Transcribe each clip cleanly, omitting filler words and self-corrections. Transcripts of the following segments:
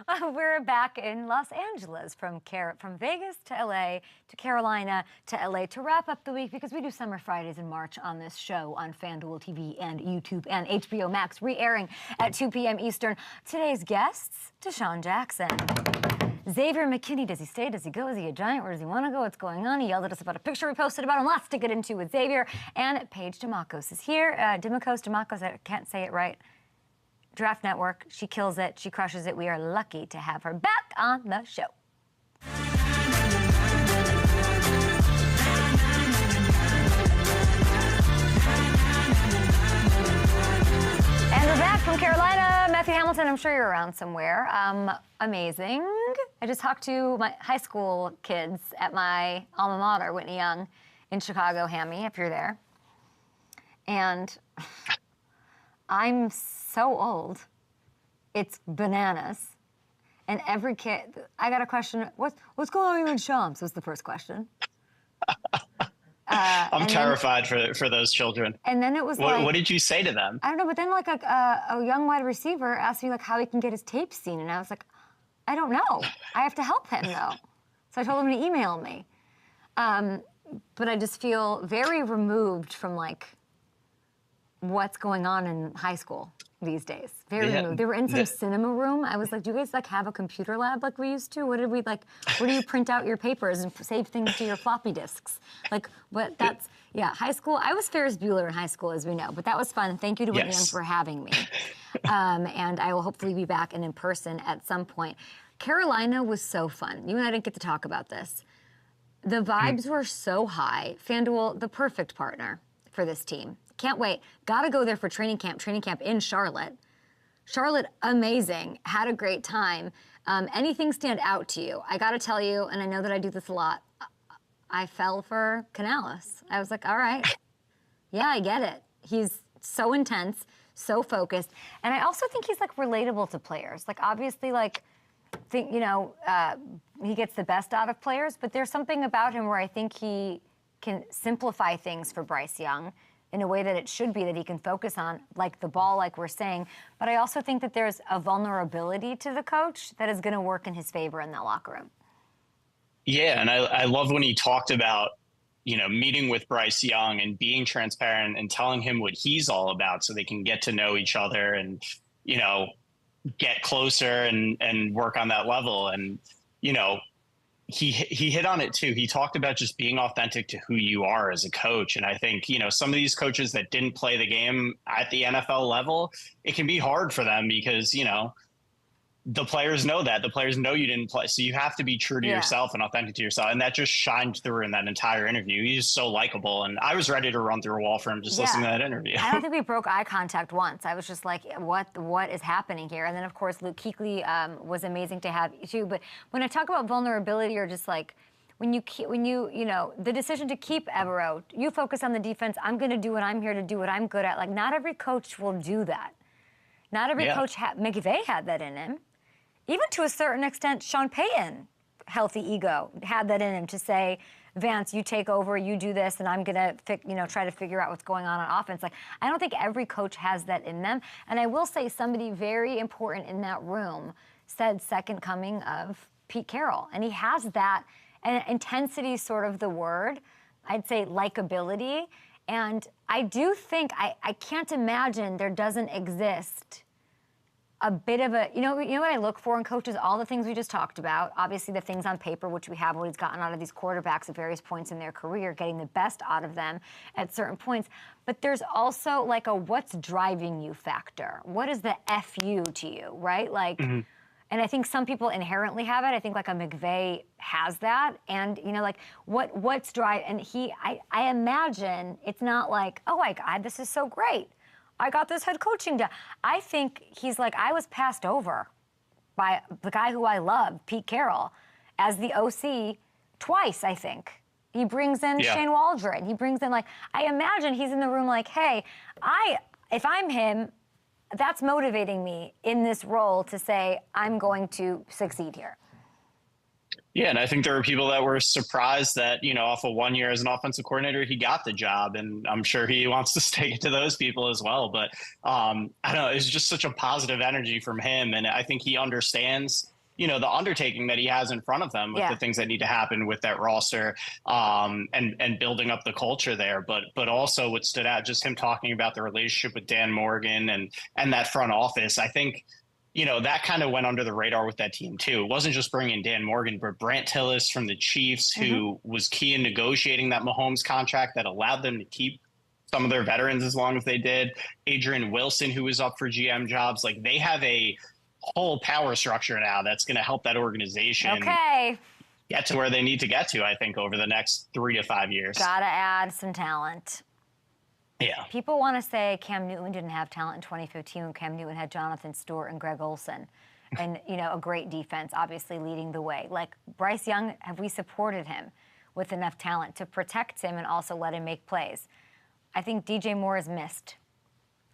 We're back in Los Angeles from Vegas to LA to Carolina to LA to wrap up the week because we do Summer Fridays in March on this show on FanDuel TV and YouTube and HBO Max, re-airing at 2 p.m. Eastern. Today's guests, Desean Jackson. Xavier McKinney, does he stay? Does he go? Is he a Giant? Where does he want to go? What's going on? He yelled at us about a picture we posted about him. Lots to get into with Xavier. And Paige Demakos is here. Demakos, I can't say it right. Draft Network. She kills it. She crushes it. We are lucky to have her back on the show. And we're back from Carolina. Matthew Hamilton, I'm sure you're around somewhere. Amazing. I just talked to my high school kids at my alma mater, Whitney Young, in Chicago, Hammy, if you're there. And I'm so old. It's bananas. And every kid, I got a question, what's going on in Shams was the first question. I'm terrified for those children. And then it was what did you say to them? I don't know, but then like a young wide receiver asked me like how he can get his tape seen. And I was like, I don't know. I have to help him though. So I told him to email me. But I just feel very removed from like what's going on in high school these days. Very removed. They were in some cinema room. I was like, do you guys like have a computer lab like we used to? What did we like, where do you print out your papers and save things to your floppy disks? Like, what that's, yeah, high school. I was Ferris Bueller in high school, as we know, but that was fun. Thank you to Whitney Young for having me. And I will hopefully be back and in person at some point. Carolina was so fun. You and I didn't get to talk about this. The vibes were so high. FanDuel, the perfect partner for this team. Can't wait. Got to go there for training camp in Charlotte. Charlotte, amazing. Had a great time. Anything stand out to you? I got to tell you, and I know that I do this a lot, I fell for Canales. I was like, all right. Yeah, I get it. He's so intense, so focused. And I also think he's like relatable to players. Like obviously like, he gets the best out of players, but there's something about him where I think he can simplify things for Bryce Young in a way that it should be, that he can focus on, like the ball, like we're saying. But I also think that there's a vulnerability to the coach that is going to work in his favor in that locker room. Yeah, and I love when he talked about, meeting with Bryce Young and being transparent and telling him what he's all about so they can get to know each other and, get closer and work on that level. And, he hit on it too. He talked about just being authentic to who you are as a coach. And I think, some of these coaches that didn't play the game at the NFL level, it can be hard for them because, the players know that. The players know you didn't play. So you have to be true to yourself and authentic to yourself. And that just shined through in that entire interview. He's so likable. And I was ready to run through a wall for him just listening to that interview. I don't think we broke eye contact once. I was just like, what is happening here? And then, of course, Luke Kuechly was amazing to have too. But when I talk about vulnerability or just like, the decision to keep Evero, you focus on the defense. I'm going to do what I'm here to do, what I'm good at. Like, not every coach will do that. Not every coach, McVay had that in him. Even to a certain extent, Sean Payton, healthy ego, had that in him to say, Vance, you take over, you do this, and I'm going to, try to figure out what's going on offense. Like, I don't think every coach has that in them. And I will say somebody very important in that room said second coming of Pete Carroll. And he has that, and intensity is sort of the word. I'd say likability. And I do think, I can't imagine there doesn't exist a bit of a, you know what I look for in coaches? All the things we just talked about. Obviously, the things on paper, which we have always gotten out of these quarterbacks at various points in their career, getting the best out of them at certain points. But there's also like a what's driving you factor. What is the F you to you, right? Like, and I think some people inherently have it. I think like a McVay has that. And, like what's driving, and I imagine it's not like, oh my God, this is so great. I got this head coaching job. I think he's like, I was passed over by the guy who I love, Pete Carroll, as the OC twice, I think. He brings in Shane Waldron. He brings in, I imagine he's in the room like, hey, if I'm him, that's motivating me in this role to say, I'm going to succeed here. Yeah, and I think there were people that were surprised that, off of 1 year as an offensive coordinator, he got the job. And I'm sure he wants to stick it to those people as well. But I don't know, it's just such a positive energy from him. And I think he understands, the undertaking that he has in front of them with the things that need to happen with that roster, and building up the culture there. But also what stood out, just him talking about the relationship with Dan Morgan and that front office. I think, that kind of went under the radar with that team too. It wasn't just bringing Dan Morgan, but Brant Tillis from the Chiefs, who was key in negotiating that Mahomes contract that allowed them to keep some of their veterans as long as they did. Adrian Wilson, who was up for GM jobs. Like, they have a whole power structure now that's going to help that organization get to where they need to get to, I think, over the next 3 to 5 years. Gotta add some talent. Yeah. People want to say Cam Newton didn't have talent in 2015 when Cam Newton had Jonathan Stewart and Greg Olsen. And, a great defense, obviously leading the way. Like, Bryce Young, have we supported him with enough talent to protect him and also let him make plays? I think DJ Moore is missed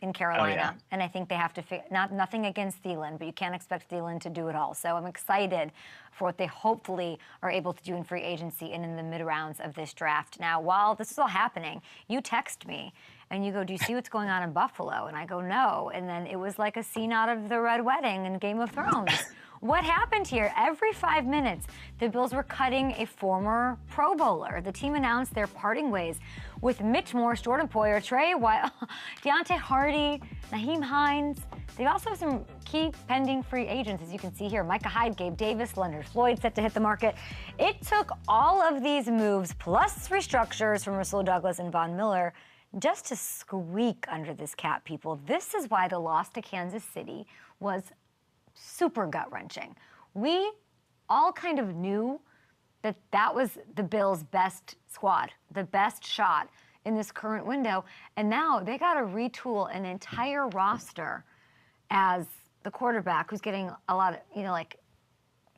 in Carolina. And I think they have to nothing against Thielen, but you can't expect Thielen to do it all. So I'm excited for what they hopefully are able to do in free agency and in the mid-rounds of this draft. Now, while this is all happening, you text me and you go, do you see what's going on in Buffalo? And I go, no. And then it was like a scene out of the Red Wedding in Game of Thrones. What happened here? Every 5 minutes, the Bills were cutting a former Pro Bowler. The team announced their parting ways with Mitch Morse, Jordan Poyer, Trey White, Deontay Hardy, Naheem Hines. They also have some key pending free agents, as you can see here. Micah Hyde, Gabe Davis, Leonard Floyd set to hit the market. It took all of these moves, plus restructures from Rasul Douglas and Von Miller, just to squeak under this cap, people. This is why the loss to Kansas City was super gut-wrenching. We all kind of knew that that was the Bills' best squad, the best shot in this current window. And now they got to retool an entire roster as the quarterback who's getting a lot of,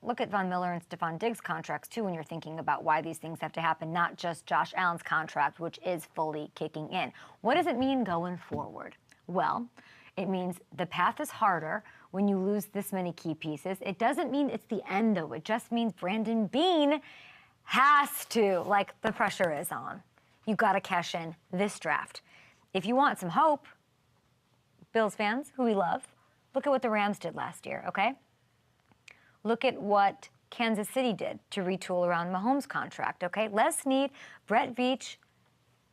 look at Von Miller and Stephon Diggs' contracts, too, when you're thinking about why these things have to happen, not just Josh Allen's contract, which is fully kicking in. What does it mean going forward? Well, it means the path is harder when you lose this many key pieces. It doesn't mean it's the end, though. It just means Brandon Beane has to, the pressure is on. You've got to cash in this draft. If you want some hope, Bills fans, who we love, look at what the Rams did last year, okay? Look at what Kansas City did to retool around Mahomes' contract, okay? Les Snead, Brett Veach,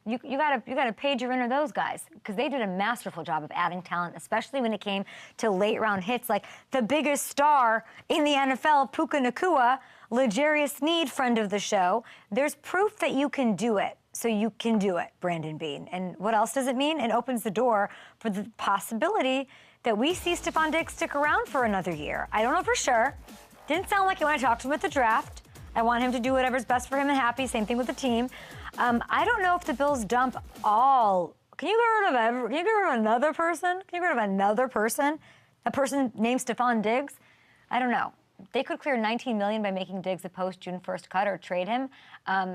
you gotta Paige into those guys, because they did a masterful job of adding talent, especially when it came to late round hits like the biggest star in the NFL, Puka Nacua, L'Jarius Sneed, friend of the show. There's proof that you can do it, so you can do it, Brandon Beane. And what else does it mean? It opens the door for the possibility that we see Stephon Diggs stick around for another year. I don't know for sure. Didn't sound like it when I talked to him at the draft. I want him to do whatever's best for him and happy. Same thing with the team. I don't know if the Bills dump all. Can you get rid of another person? Can you get rid of another person? A person named Stephon Diggs? I don't know. They could clear $19 million by making Diggs a post-June 1st cut or trade him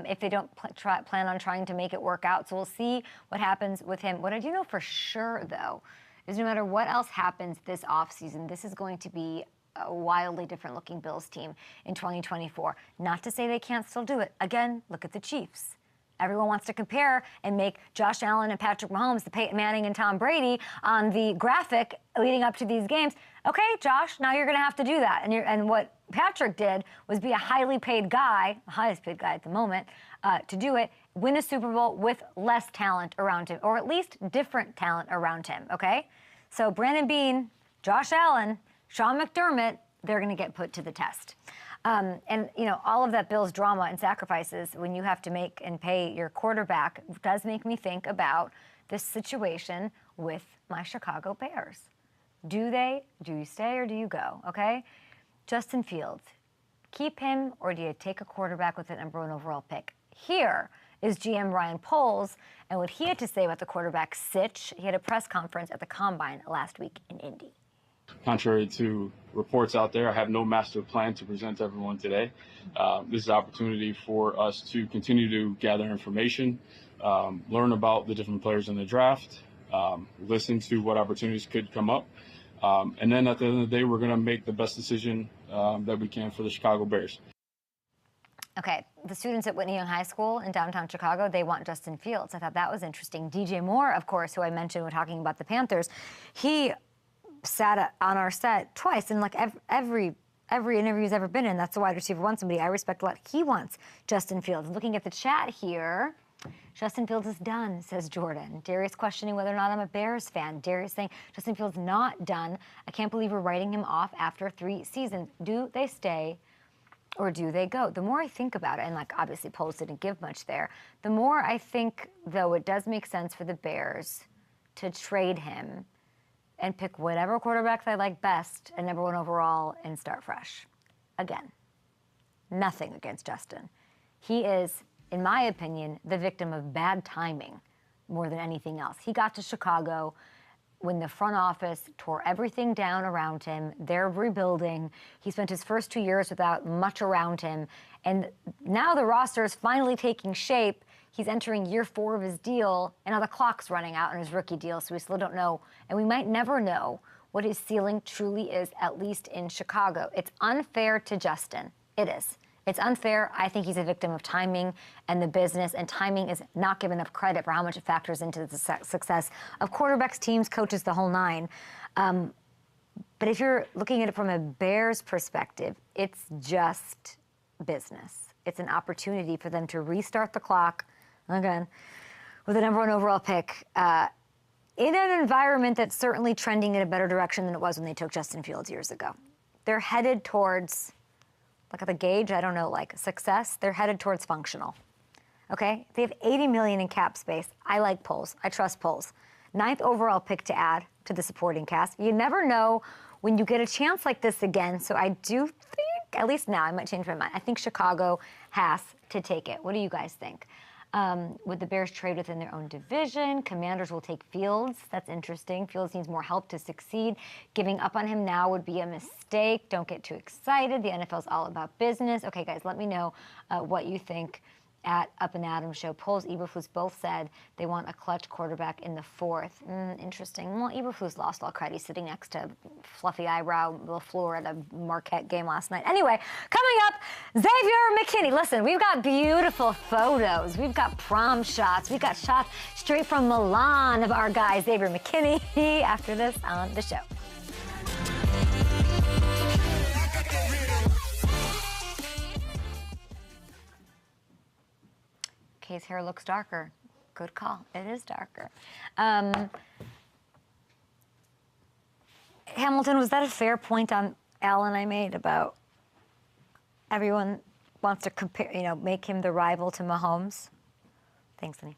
if they don't plan on trying to make it work out. So we'll see what happens with him. What I do know for sure, though, is no matter what else happens this offseason, this is going to be a wildly different-looking Bills team in 2024. Not to say they can't still do it. Again, look at the Chiefs. Everyone wants to compare and make Josh Allen and Patrick Mahomes, the Peyton Manning and Tom Brady on the graphic leading up to these games. Okay, Josh, now you're going to have to do that. And what Patrick did was be a highly paid guy, the highest paid guy at the moment, to do it, win a Super Bowl with less talent around him, or at least different talent around him, okay? So Brandon Beane, Josh Allen, Sean McDermott, they're going to get put to the test. And, all of that Bills drama and sacrifices when you have to make and pay your quarterback does make me think about this situation with my Chicago Bears. Do you stay or do you go, okay? Justin Fields, keep him or do you take a quarterback with the #1 overall pick? Here is GM Ryan Poles and what he had to say about the quarterback sitch. He had a press conference at the Combine last week in Indy. Contrary to reports out there, I have no master plan to present to everyone today. This is an opportunity for us to continue to gather information, learn about the different players in the draft, listen to what opportunities could come up. And then at the end of the day, we're going to make the best decision that we can for the Chicago Bears. Okay, the students at Whitney Young High School in downtown Chicago, they want Justin Fields. I thought that was interesting. DJ Moore, of course, who I mentioned when talking about the Panthers, he sat on our set twice, and every every interview he's ever been in. That's the wide receiver one, somebody I respect a lot. He wants Justin Fields. Looking at the chat here, Justin Fields is done, says Jordan. Darius questioning whether or not I'm a Bears fan. Darius saying, Justin Fields not done. I can't believe we're writing him off after 3 seasons. Do they stay or do they go? The more I think about it, and like obviously Poles didn't give much there, the more I think, though, it does make sense for the Bears to trade him and pick whatever quarterbacks I like best at #1 overall and start fresh. Again, nothing against Justin. He is, in my opinion, the victim of bad timing more than anything else. He got to Chicago when the front office tore everything down around him. They're rebuilding. He spent his first 2 years without much around him. And now the roster is finally taking shape. He's entering year 4 of his deal, and now the clock's running out on his rookie deal, so we still don't know. And we might never know what his ceiling truly is, at least in Chicago. It's unfair to Justin. It is. It's unfair. I think he's a victim of timing and the business, and timing is not given enough credit for how much it factors into the success of quarterbacks, teams, coaches, the whole nine. But if you're looking at it from a Bears perspective, it's just business. It's an opportunity for them to restart the clock, again, with a #1 overall pick, in an environment that's certainly trending in a better direction than it was when they took Justin Fields years ago. They're headed towards, look at the gauge, I don't know, like success. They're headed towards functional, okay? They have $80 million in cap space. I like Poles. I trust Poles. 9th overall pick to add to the supporting cast. You never know when you get a chance like this again, so I do think, at least now, I might change my mind. I think Chicago has to take it. What do you guys think? Would the Bears trade within their own division? Commanders will take Fields. That's interesting. Fields needs more help to succeed. Giving up on him now would be a mistake. Don't get too excited. The NFL is all about business. Okay, guys, let me know what you think at Up and Adams Show. Poles, Eberflus both said they want a clutch quarterback in the 4th. Interesting. Well, Eberflus lost all credit. He's sitting next to fluffy eyebrow LaFleur at a Marquette game last night. Anyway, coming up, Xavier McKinney. Listen, we've got beautiful photos. We've got prom shots. We've got shots straight from Milan of our guy, Xavier McKinney, after this on the show. His hair looks darker. Good call. It is darker. Hamilton, was that a fair point on Al and I made about everyone wants to compare, make him the rival to Mahomes? Thanks, Annie.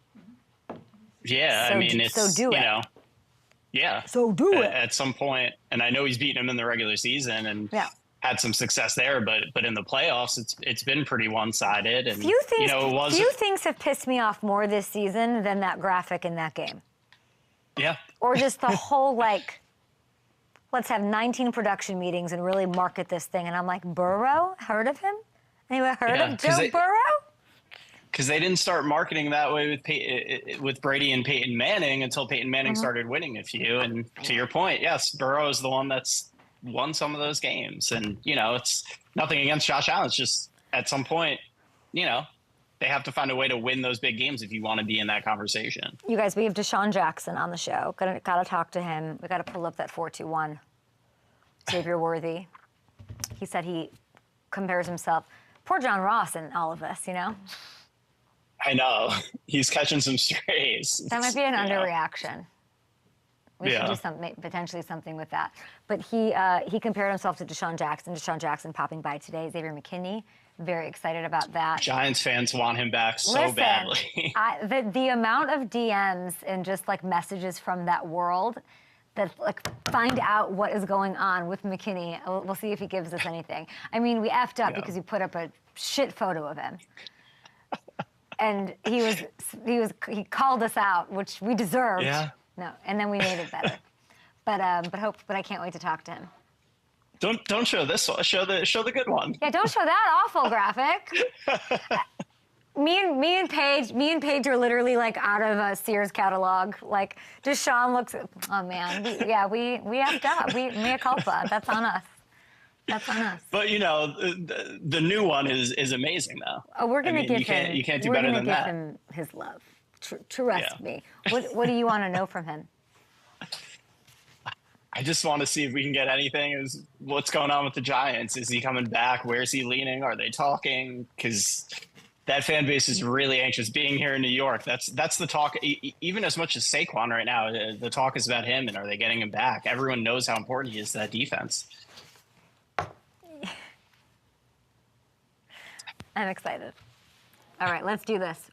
Yeah, so I mean, it's, so do it. Yeah. So do it. At some point, and I know he's beaten him in the regular season and had some success there, but in the playoffs, it's been pretty one-sided. And few things have pissed me off more this season than that graphic in that game. Yeah. Or just the whole let's have 19 production meetings and really market this thing. And I'm like, Burrow? Heard of him? Anyone heard of Joe Burrow? Because they didn't start marketing that way with Brady and Peyton Manning until Peyton Manning started winning a few. And to your point, yes, Burrow is the one that's won some of those games. And, it's nothing against Josh Allen. It's just at some point, they have to find a way to win those big games if you want to be in that conversation. You guys, we have Desean Jackson on the show. Got to talk to him. We got to pull up that 421. Xavier Worthy. He said he compares himself. Poor John Ross and all of this, I know. He's catching some strays. That might be an underreaction. We should do potentially something with that. But he compared himself to Desean Jackson. Desean Jackson popping by today. Xavier McKinney, very excited about that. Giants fans want him back so badly. The amount of DMs and just messages from that world that find out what is going on with McKinney. We'll see if he gives us anything. I mean, we effed up because we put up a shit photo of him. And he called us out, which we deserved. Yeah. No, and then we made it better. But I can't wait to talk to him. Don't show this one. Show the good one. Yeah, don't show that awful graphic. Me and Paige are literally out of a Sears catalog. Desean looks. Oh man, we effed up. Mea culpa. That's on us. That's on us. But the new one is amazing though. Oh, we're gonna give him. You can't do better than that. We're gonna give him his love. Trust me. What do you want to know from him? I just want to see if we can get anything. Is what's going on with the Giants? Is he coming back? Where's he leaning? Are they talking? Because that fan base is really anxious. Being here in New York, that's the talk. Even as much as Saquon right now, the talk is about him and are they getting him back? Everyone knows how important he is to that defense. I'm excited. All right, let's do this.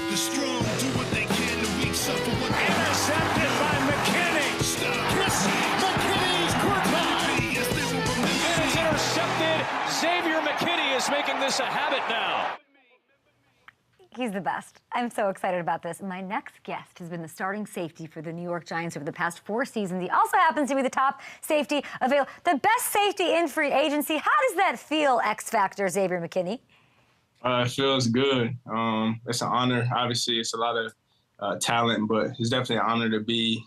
The strong do what they can, the weak suffer what they Intercepted by McKinney. stop. McKinney's quarterback. Yes, they will remember And it's intercepted. Xavier McKinney is making this a habit now. He's the best. I'm so excited about this. My next guest has been the starting safety for the New York Giants over the past 4 seasons. He also happens to be the top safety available, the best safety in free agency. How does that feel, X Factor, Xavier McKinney? It feels good. It's an honor. Obviously, it's a lot of talent, but it's definitely an honor to be,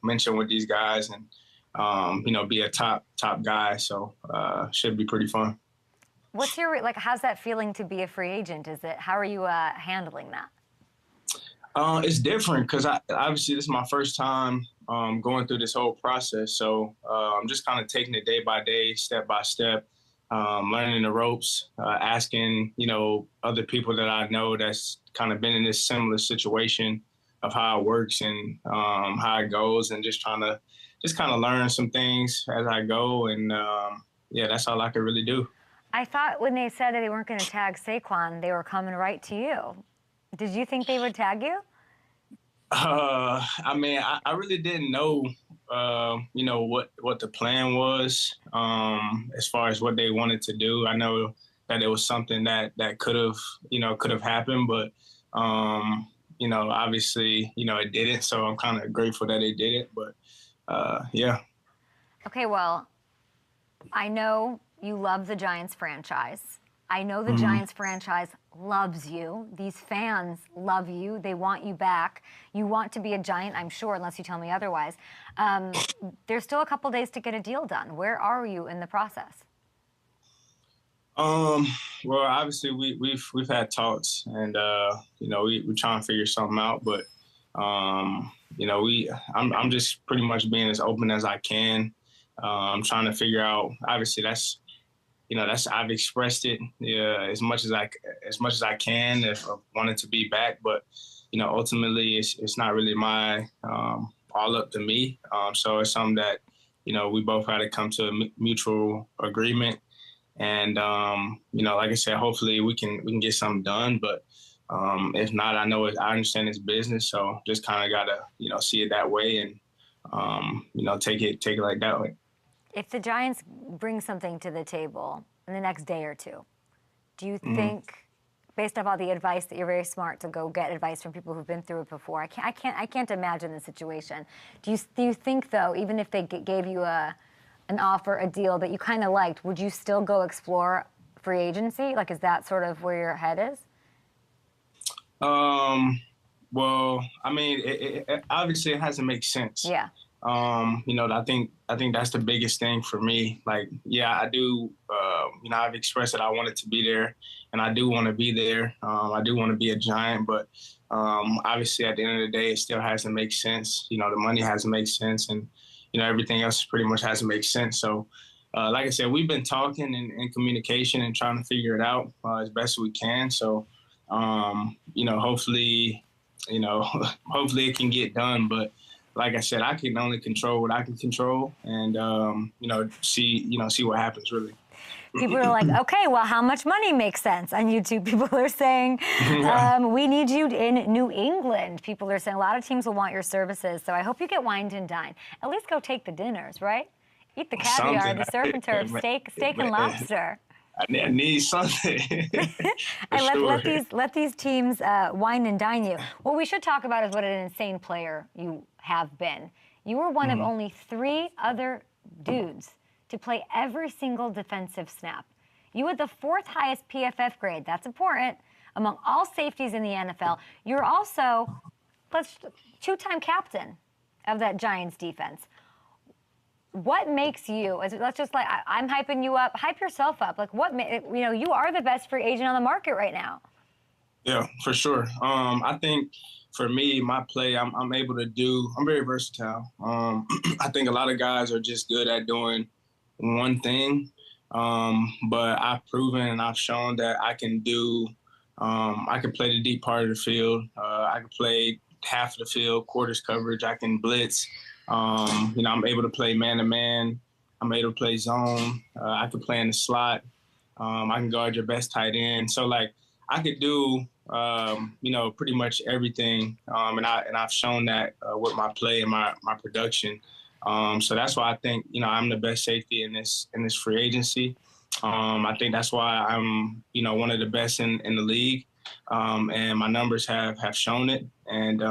mentioned with these guys and, be a top guy. So should be pretty fun. What's your, how's that feeling to be a free agent? How are you handling that? It's different because obviously this is my first time going through this whole process. So I'm just kind of taking it day by day, step by step. Learning the ropes, asking, other people that I know that's kind of been in this similar situation of how it works and how it goes, and just trying to kind of learn some things as I go. And that's all I could really do. I thought when they said that they weren't going to tag Saquon, they were coming right to you. Did you think they would tag you? I really didn't know, what the plan was as far as what they wanted to do. I know that it was something that could have happened, but, obviously, it didn't. So I'm kind of grateful that they did it. But, yeah. Okay, well, I know you love the Giants franchise. I know the Giants franchise loves you. These fans love you. They want you back. You want to be a Giant, I'm sure, unless you tell me otherwise. There's still a couple days to get a deal done. Where are you in the process? Well, obviously we've had talks, and we're trying to figure something out. But I'm just pretty much being as open as I can. I'm trying to figure out. Obviously, I've expressed it as much as I can if I wanted to be back, but ultimately it's not really my all up to me. So it's something that we both had to come to a mutual agreement, and like I said, hopefully we can get something done. But if not, I understand it's business, so just kind of gotta see it that way and take it like that way. If the Giants bring something to the table in the next day or two, do you think, based off all the advice that you're very smart to go get advice from people who've been through it before, I can't imagine the situation. Do you think, though, even if they gave you an offer, a deal that you kind of liked, would you still go explore free agency? Is that sort of where your head is? Well, obviously it has to make sense. Yeah. I think that's the biggest thing for me. I do, I've expressed that I wanted to be there, and I do want to be there. I do want to be a Giant, but obviously at the end of the day, it still has to make sense. The money has to make sense, and, everything else pretty much has to make sense. So, like I said, we've been talking and in communication and trying to figure it out as best we can. So, hopefully, hopefully it can get done, but like I said, I can only control what I can control, and see what happens really. People are like, okay, well, how much money makes sense? On YouTube, people are saying, we need you in New England. People are saying a lot of teams will want your services, so I hope you get wined and dined. At least go take the dinners, right? Eat the caviar, the surf and turf, steak and lobster. I need something. Let these teams wine and dine you. What we should talk about is what an insane player you have been. You were one of only 3 other dudes to play every single defensive snap. You had the 4th highest PFF grade. That's important. Among all safeties in the NFL. You're also 2-time captain of that Giants defense. what makes you, let's just like, I'm hyping you up, hype yourself up. Like you are the best free agent on the market right now. Yeah, for sure. I think for me, my play, I'm able to do, I'm very versatile. I think a lot of guys are just good at doing one thing. But I've proven and I've shown that I can do, I can play the deep part of the field. I can play half of the field, quarters coverage. I can blitz. I'm able to play man-to-man. I'm able to play zone. I can play in the slot. I can guard your best tight end. So, like, I could do, pretty much everything. And I've shown that with my play and my production. So that's why I think, I'm the best safety in this free agency. I think that's why I'm, one of the best in the league. And my numbers have shown it. And,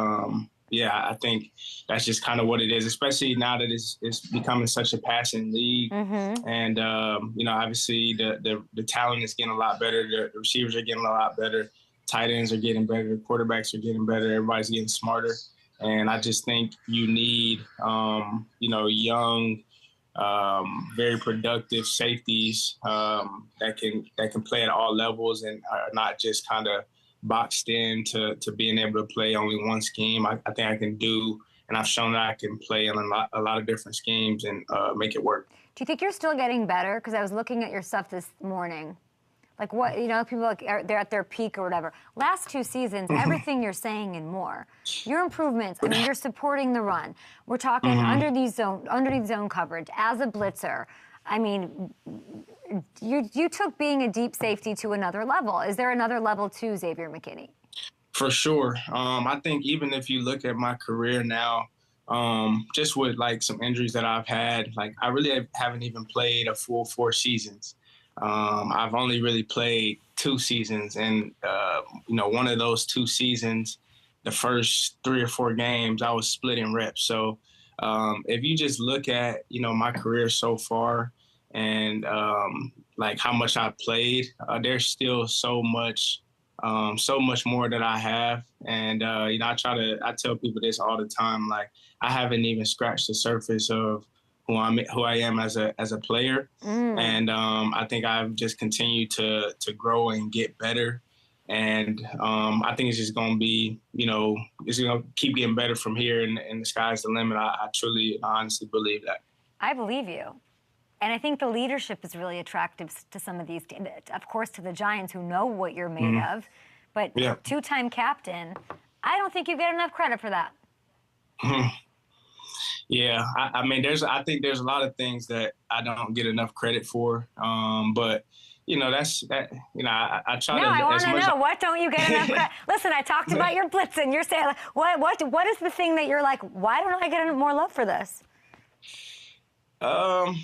I think that's just kind of what it is, especially now that it's becoming such a passing league. Mm-hmm. And, obviously the talent is getting a lot better. The receivers are getting a lot better. Tight ends are getting better. Quarterbacks are getting better. Everybody's getting smarter. And I just think you need, young, very productive safeties that can play at all levels and are not just kind of boxed in to being able to play only one scheme. I think I can do, and I've shown that I can play in a lot of different schemes and make it work. Do you think you're still getting better? Because I was looking at your stuff this morning. Like what, people they're at their peak or whatever. Last 2 seasons, everything you're saying and more. Your improvements, you're supporting the run. We're talking underneath zone coverage as a blitzer. I mean, you took being a deep safety to another level. Is there another level to Xavier McKinney? For sure. I think even if you look at my career now, just with like some injuries that I've had, like I really haven't even played a full 4 seasons. I've only really played 2 seasons, and one of those 2 seasons, the first 3 or 4 games, I was splitting reps. So if you just look at my career so far and like how much I played, there's still so much more that I have. And I tell people this all the time, like I haven't even scratched the surface of who I am as a player. And I think I've just continued to grow and get better. And I think it's just going to be, it's going to keep getting better from here, and the sky's the limit. I honestly believe that. I believe you. And I think the leadership is really attractive to some of these, of course, to the Giants who know what you're made of. But 2-time captain, I don't think you get enough credit for that. Yeah, I mean, I think there's a lot of things that I don't get enough credit for. But, that's that. I try to. No, I want to know. What don't you get enough credit? Listen, I talked about your blitzing. You're saying, what is the thing that you're like, why don't I get more love for this?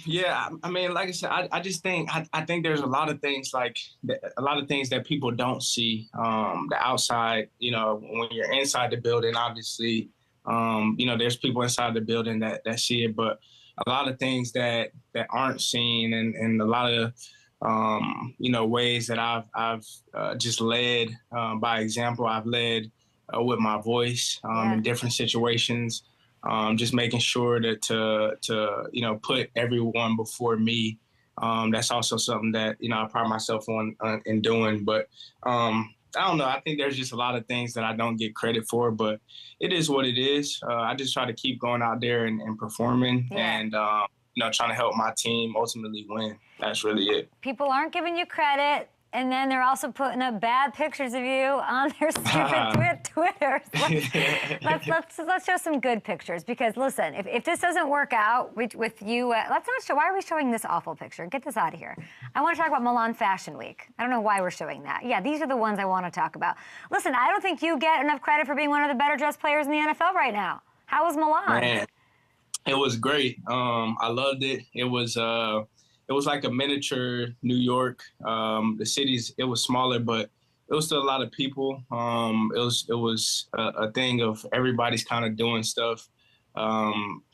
Yeah, I mean, like I said, I just think, I think there's a lot of things that people don't see, the outside, when you're inside the building, obviously, there's people inside the building that see it, but a lot of things that aren't seen, and a lot of, ways that I've just led, by example. I've led with my voice, in different situations. Just making sure that to put everyone before me. That's also something that, I pride myself on in doing. But I don't know. I think there's just a lot of things that I don't get credit for, but it is what it is. I just try to keep going out there and performing and, trying to help my team ultimately win. That's really it. People aren't giving you credit. And then they're also putting up bad pictures of you on their stupid Twitters. Let's show some good pictures, because listen, if this doesn't work out with you, let's not show. Why are we showing this awful picture? Get this out of here. I want to talk about Milan Fashion Week. I don't know why we're showing that. Yeah, these are the ones I want to talk about. Listen, I don't think you get enough credit for being one of the better dressed players in the NFL right now. How was Milan? Man, it was great. I loved it. It was like a miniature New York. It was smaller, but it was still a lot of people. It was a thing of everybody's kind of doing stuff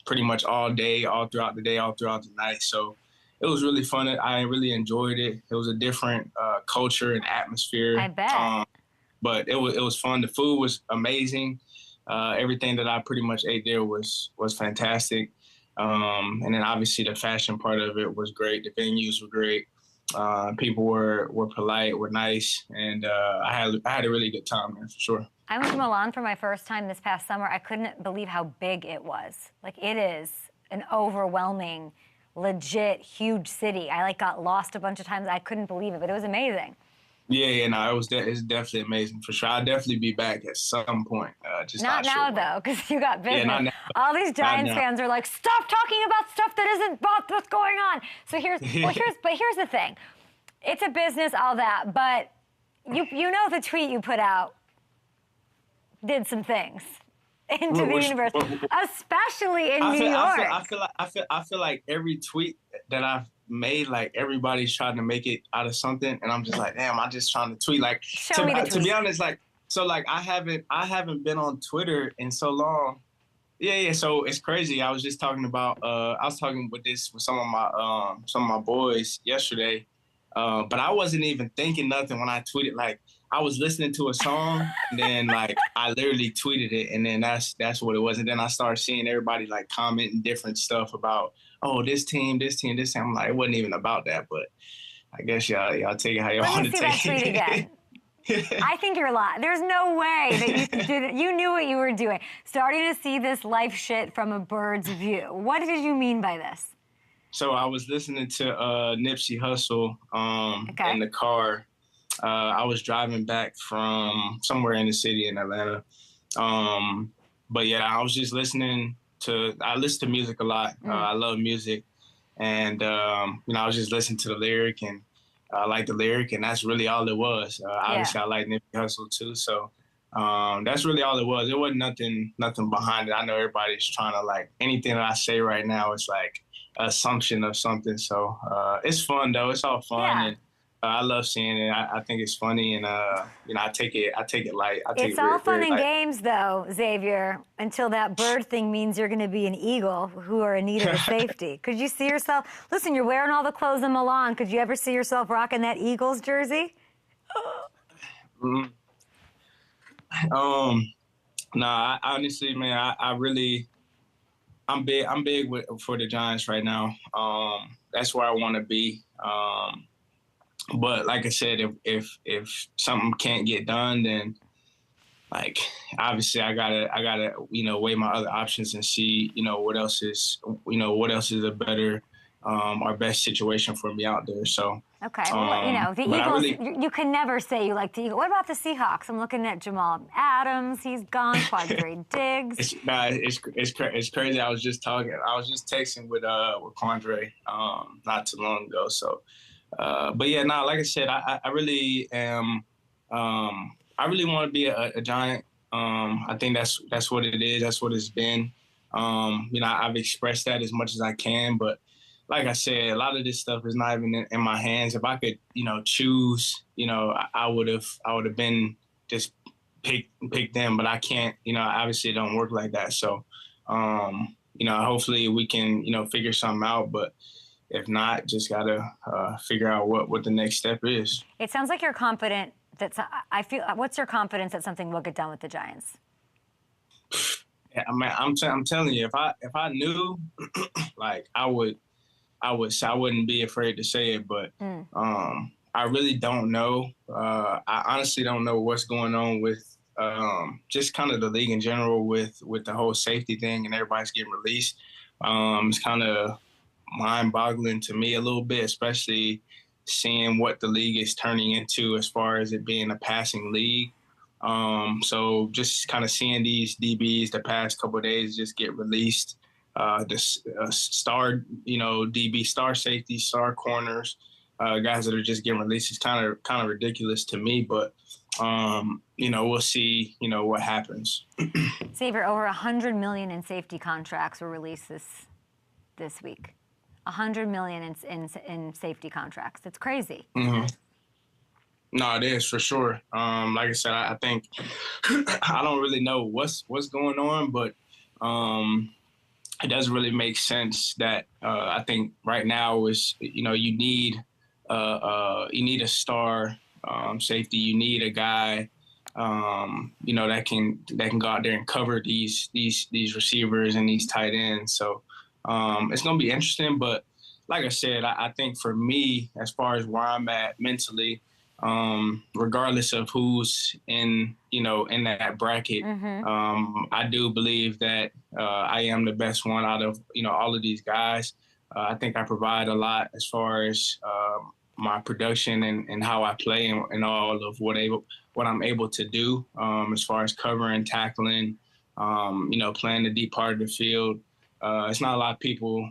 pretty much all day, all throughout the day, all throughout the night. So it was really fun. I really enjoyed it. It was a different culture and atmosphere. I bet. But it was fun. The food was amazing. Everything that I pretty much ate there was fantastic. And then obviously the fashion part of it was great. The venues were great. People were polite, were nice, and I had a really good time there for sure. I went to Milan for my first time this past summer. I couldn't believe how big it was. Like, it is an overwhelming, legit, huge city. I got lost a bunch of times. I couldn't believe it, but it was amazing. Yeah, no, it's definitely amazing for sure. I'll definitely be back at some point. Just not now sure though, because you got business. Yeah, not now. All these Giants fans are like, stop talking about stuff that isn't what's going on. So here's the thing. It's a business, all that, but you know the tweet you put out did some things into the universe, especially in New York. I feel like every tweet that I've made, like everybody's trying to make it out of something, and I'm just like, damn, I'm just trying to tweet. Like, to be honest, like, so like I haven't been on Twitter in so long. Yeah. So it's crazy. I was just talking about I was talking with some of my boys yesterday, but I wasn't even thinking nothing when I tweeted. Like, I was listening to a song, and then like I literally tweeted it, and then that's what it was. And then I started seeing everybody like commenting different stuff about, oh, this team. I'm like, it wasn't even about that, but I guess y'all take it how you want to take it. Let me see that tweet again. I think you're lying. There's no way that you did it. You knew what you were doing. Starting to see this life shit from a bird's view. What did you mean by this? So I was listening to Nipsey Hussle in the car. I was driving back from somewhere in the city in Atlanta. But yeah, I was just I listen to music a lot. I love music. And, I was just listening to the lyric, and I like the lyric, and that's really all it was. Obviously, I like Nipsey Hussle too. So that's really all it was. There wasn't nothing behind it. I know everybody's trying to, like, anything that I say right now is like assumption of something. So it's fun though. It's all fun. Yeah. And I love seeing it. I think it's funny, and I take it light. It's all fun and games, though, Xavier, until that bird thing means you're going to be an eagle who are in need of a safety. Could you see yourself? Listen, you're wearing all the clothes in Milan. Could you ever see yourself rocking that Eagles jersey? No, I honestly, man, I'm big for the Giants right now. That's where I want to be. But like I said, if something can't get done, then like obviously I gotta weigh my other options and see what else is a better or best situation for me out there. So okay, well, the Eagles. You can never say you like the Eagles. What about the Seahawks? I'm looking at Jamal Adams. He's gone. Quandre Diggs. It's crazy. I was just texting with Quandre not too long ago. So. But yeah, like I said, I really am. I really want to be a Giant. I think that's what it is. That's what it's been. I've expressed that as much as I can, but like I said, a lot of this stuff is not even in my hands. If I could, choose, I would have been just pick them, but I can't. Obviously it don't work like that. So, hopefully we can, figure something out, but. If not, just gotta figure out what the next step is. It sounds like you're confident that what's your confidence that something will get done with the Giants? Yeah, I'm telling you, if I knew, like I wouldn't be afraid to say it, but I really don't know. I honestly don't know what's going on with just kind of the league in general with the whole safety thing and everybody's getting released. It's kind of mind-boggling to me a little bit, especially seeing what the league is turning into as far as it being a passing league. So just kind of seeing these DBs the past couple of days just get released, the star, DB, star safety, star corners, guys that are just getting released is kind of ridiculous to me. But we'll see, what happens. Xavier, over $100 million in safety contracts were released this week. $100 million in safety contracts. It's crazy. Mm-hmm. No, it is for sure. Like I said, I think I don't really know what's going on, but it doesn't really make sense that I think right now is you need a star safety. You need a guy that can go out there and cover these receivers and these tight ends. So. it's going to be interesting. But like I said, I think for me, as far as where I'm at mentally, regardless of who's in that bracket, I do believe that I am the best one out of, all of these guys. I think I provide a lot as far as my production and how I play and all of what I'm able to do as far as covering, tackling, playing the deep part of the field. It's not a lot of people.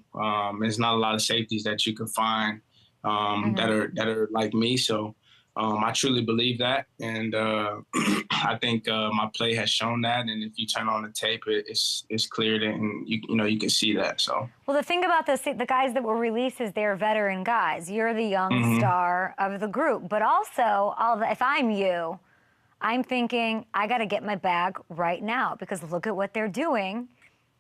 There's not a lot of safeties that you can find that are like me. So I truly believe that, and I think my play has shown that. And if you turn on the tape, it's clear, and you can see that. So well, the thing about the guys that were released is they're veteran guys. You're the young star of the group, but also if I'm you, I'm thinking I got to get my bag right now because look at what they're doing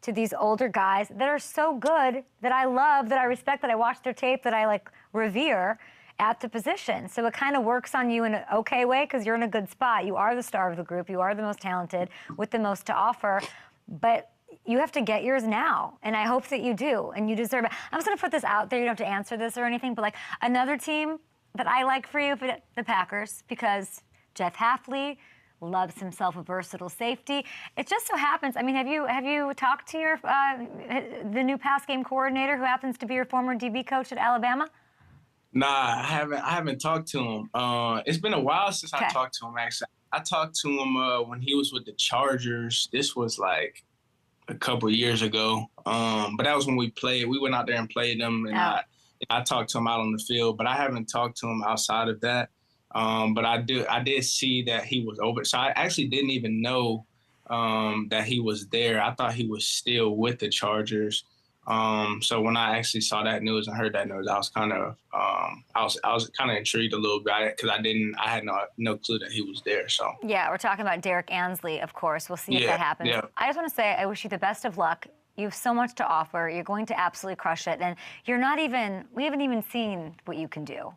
to these older guys that are so good, that I love, that I respect, that I watch their tape, that I revere at the position. So it kind of works on you in an okay way because you're in a good spot. You are the star of the group. You are the most talented with the most to offer. But you have to get yours now. And I hope that you do. And you deserve it. I'm just going to put this out there. You don't have to answer this or anything. But another team that I like for you, the Packers, because Jeff Hafley loves himself a versatile safety. It just so happens, I mean, have you talked to your the new pass game coordinator who happens to be your former DB coach at Alabama? Nah, I haven't talked to him. It's been a while since I talked to him, actually. I talked to him when he was with the Chargers. This was like a couple of years ago. But that was when we played. We went out there and played them, and I talked to him out on the field. But I haven't talked to him outside of that. But I did see that he was over. So I actually didn't even know that he was there. I thought he was still with the Chargers. So when I actually saw that news and heard that news, I was kind of intrigued a little bit because I had no clue that he was there. So yeah, we're talking about Derek Ansley, of course. We'll see if that happens. Yeah. I just want to say I wish you the best of luck. You have so much to offer. You're going to absolutely crush it, and we haven't even seen what you can do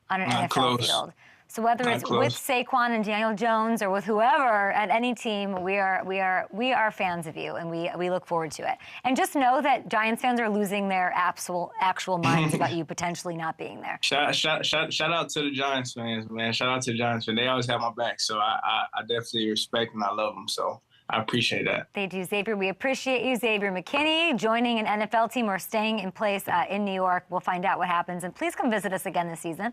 on an NFL field. So whether it's with Saquon and Daniel Jones or with whoever at any team, we are fans of you, and we look forward to it. And just know that Giants fans are losing their actual minds about you potentially not being there. Shout out to the Giants fans, man. Shout out to the Giants fans. They always have my back, so I definitely respect and I love them. So I appreciate that. They do, Xavier. We appreciate you, Xavier McKinney, joining an NFL team or staying in place in New York. We'll find out what happens, and please come visit us again this season.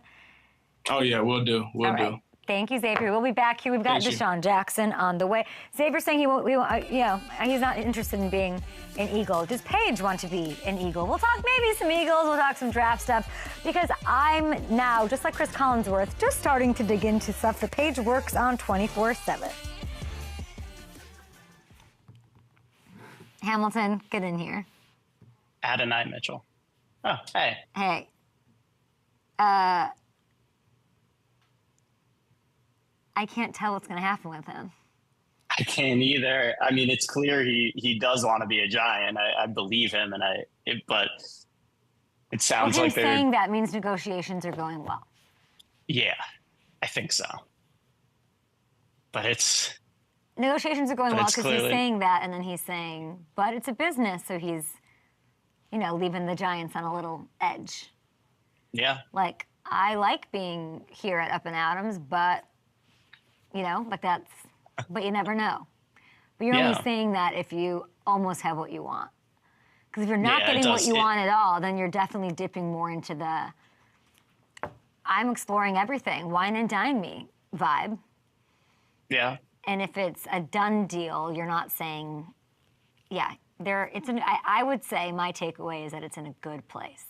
Oh, yeah, we'll do. We'll do. Thank you, Xavier. We'll be back here. We've got Desean Jackson on the way. Xavier's saying he's not interested in being an Eagle. Does Paige want to be an Eagle? We'll talk maybe some Eagles. We'll talk some draft stuff because I'm now, just like Chris Collinsworth, just starting to dig into stuff that Paige works on 24/7. Hamilton, get in here. Adonai Mitchell. Oh, hey. Hey. I can't tell what's going to happen with him. I can't either. I mean, it's clear he does want to be a Giant. I believe him, but it sounds like they're saying that means negotiations are going well. Yeah, I think so. But negotiations are going well because he's saying that, and then he's saying, but it's a business, so he's, leaving the Giants on a little edge. Yeah. Like, I like being here at Up and Adams, but. But you never know. But you're only saying that if you almost have what you want. Because if you're not getting what you want at all, then you're definitely dipping more into the I'm exploring everything, wine and dine me vibe. Yeah. And if it's a done deal, you're not saying, I would say my takeaway is that it's in a good place.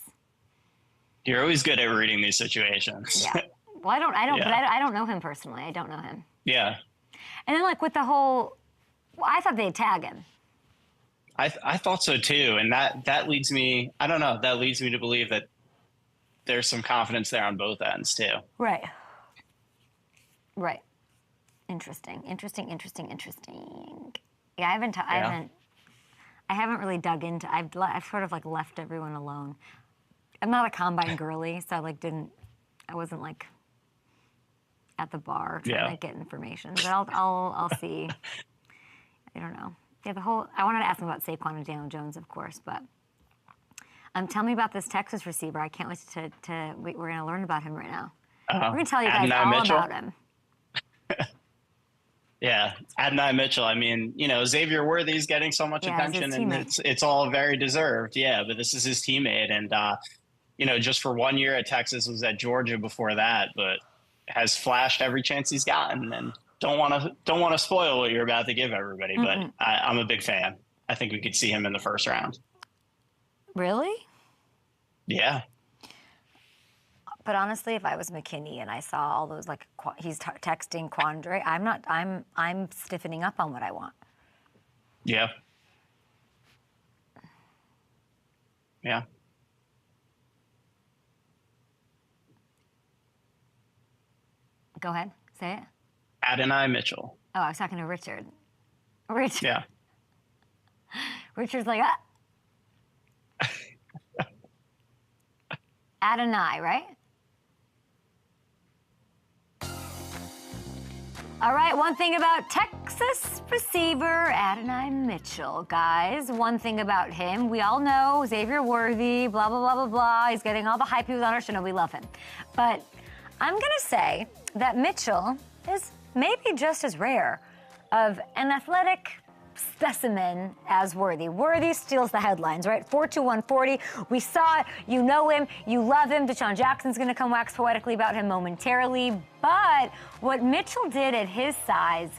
You're always good at reading these situations. Yeah. Well, I don't know him personally. I don't know him. Yeah. And then with the whole, I thought they'd tag him. I thought so too. And that leads me, I don't know, that leads me to believe that there's some confidence there on both ends too. Right. Interesting. Yeah, I haven't really dug into, I've sort of left everyone alone. I'm not a combine girly, so I wasn't at the bar trying to get information. But I'll see. I don't know. Yeah, I wanted to ask him about Saquon and Daniel Jones, of course, but Tell me about this Texas receiver. I can't wait we're going to learn about him right now. We're Uh, going to tell you guys Adonai all Mitchell. about him. Yeah, Adonai Mitchell. I mean, Xavier Worthy's getting so much Yeah, he's his attention, and teammate. it's all very deserved. Yeah, but this is his teammate, and just for 1 year at Texas, was at Georgia before that, but has flashed every chance he's gotten, and don't want to spoil what you're about to give everybody, but I'm a big fan. I think we could see him in the first round. Really? Yeah. But honestly, if I was McKinney and I saw all those, like, he's texting Quandre, I'm stiffening up on what I want. Yeah. Yeah. Go ahead, say it. Adonai Mitchell. Oh, I was talking to Richard. Richard. Yeah. Richard's like, ah. Adonai, right? All right, one thing about Texas receiver Adonai Mitchell, guys. One thing about him, we all know Xavier Worthy, blah, blah, blah, blah, blah. He's getting all the hype. He was on our show. No, we love him. But I'm going to say that Mitchell is maybe just as rare of an athletic specimen as Worthy. Worthy steals the headlines, right? 4'2", 140. We saw it. You know him. You love him. Desean Jackson's going to come wax poetically about him momentarily. But what Mitchell did at his size